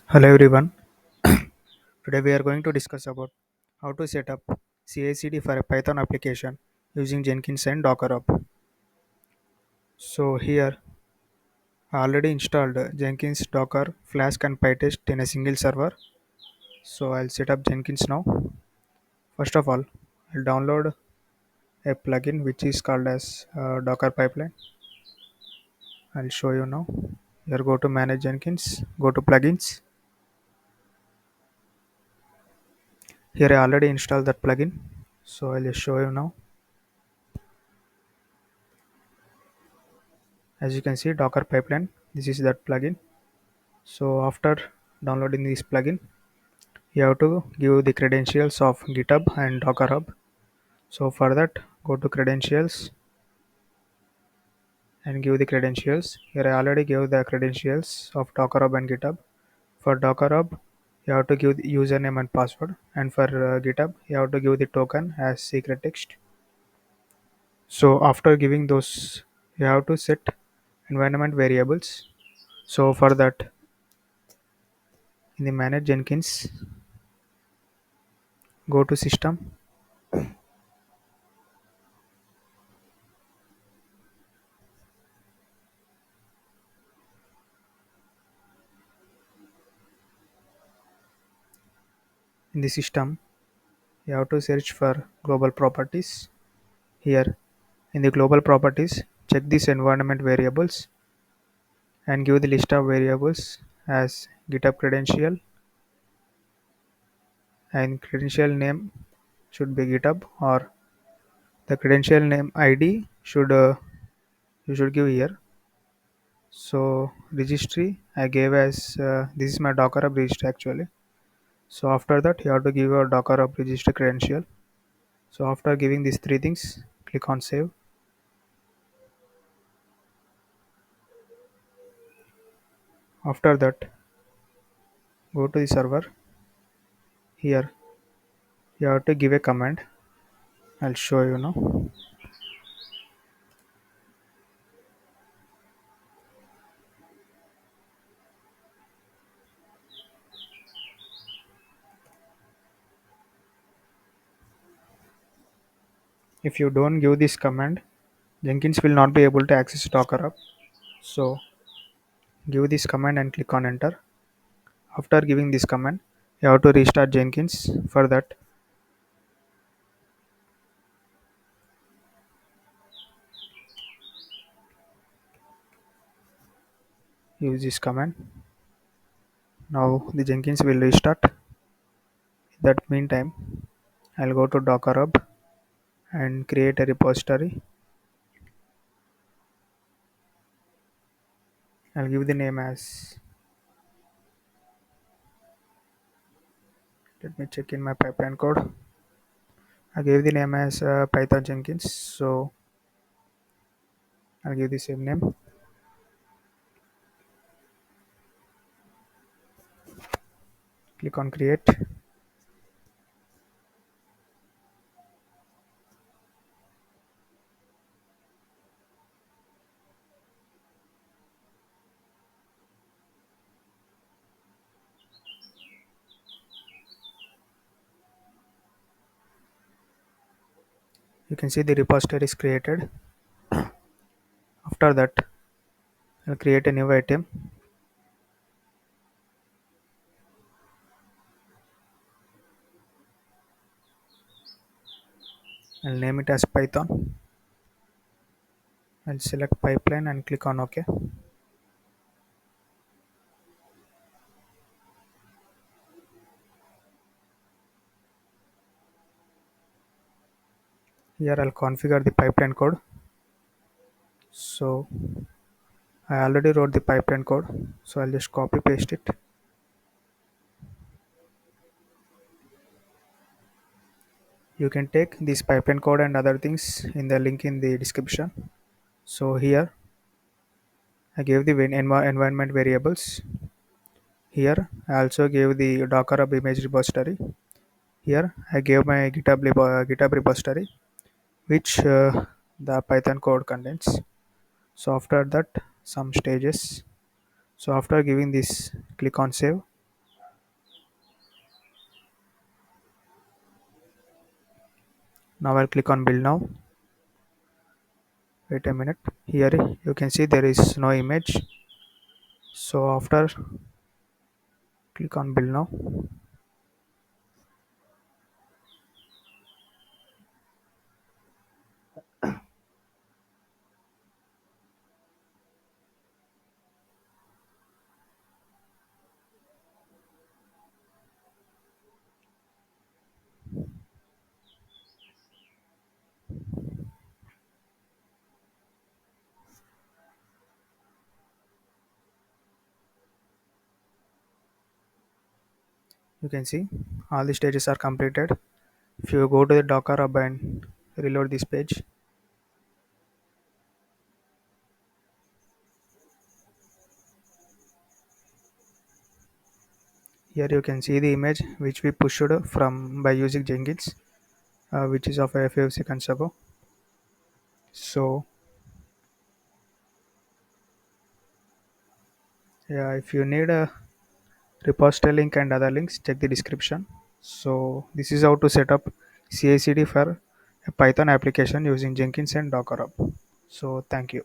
Hello everyone. Today we are going to discuss about how to set up CI/CD for a Python application using Jenkins and Docker Hub. So here I already installed Jenkins, Docker, Flask and PyTest in a single server. So I'll set up Jenkins now. First of all, I'll download a plugin which is called as Docker pipeline. I'll show you now. Here go to manage Jenkins, go to plugins. Here I already installed that plugin. So I'll just show you now. As you can see, Docker pipeline. This is that plugin. So after downloading this plugin, you have to give the credentials of GitHub and Docker Hub. So for that, go to credentials and give the credentials. Here I already gave the credentials of Docker Hub and GitHub. For Docker Hub, you have to give the username and password, and for GitHub, you have to give the token as secret text. So after giving those, you have to set environment variables. So for that, in the manage Jenkins, go to system. In the system, you have to search for global properties. Here in the global properties, check these environment variables and give the list of variables as GitHub credential, and credential name should be GitHub, or the credential name ID should you should give here. So registry I gave as this is my Docker Hub registry actually. So after that you have to give your Docker Hub registry credential. So after giving these three things, click on save. After that, go to the server. Here you have to give a command. I'll show you now. If you don't give this command, Jenkins will not be able to access Docker Hub. So give this command and click on enter. After giving this command, you have to restart Jenkins. For that, use this command. Now the Jenkins will restart. In that meantime, I'll go to Docker Hub and create a repository. I'll give the name as, let me check in my pipeline code. I gave the name as Python Jenkins. So I'll give the same name. Click on create. You can see the repository is created. After that, I'll create a new item. I'll name it as Python. I'll select pipeline and click on OK. Here I'll configure the pipeline code. So I already wrote the pipeline code. So I'll just copy paste it. You can take this pipeline code and other things in the link in the description. So here I gave the environment variables. Here I also gave the Docker Hub image repository. Here I gave my GitHub repository, which the Python code contains. So after that, some stages. So after giving this, click on save. Now I'll click on build now. Wait a minute. Here you can see there is no image. So after click on build now. You can see all the stages are completed. If you go to the Docker hub and reload this page, here you can see the image which we pushed from by using Jenkins, which is of a few seconds ago. So yeah, if you need a repository link and other links, check the description. So this is how to set up CI/CD for a Python application using Jenkins and Docker hub. So thank you.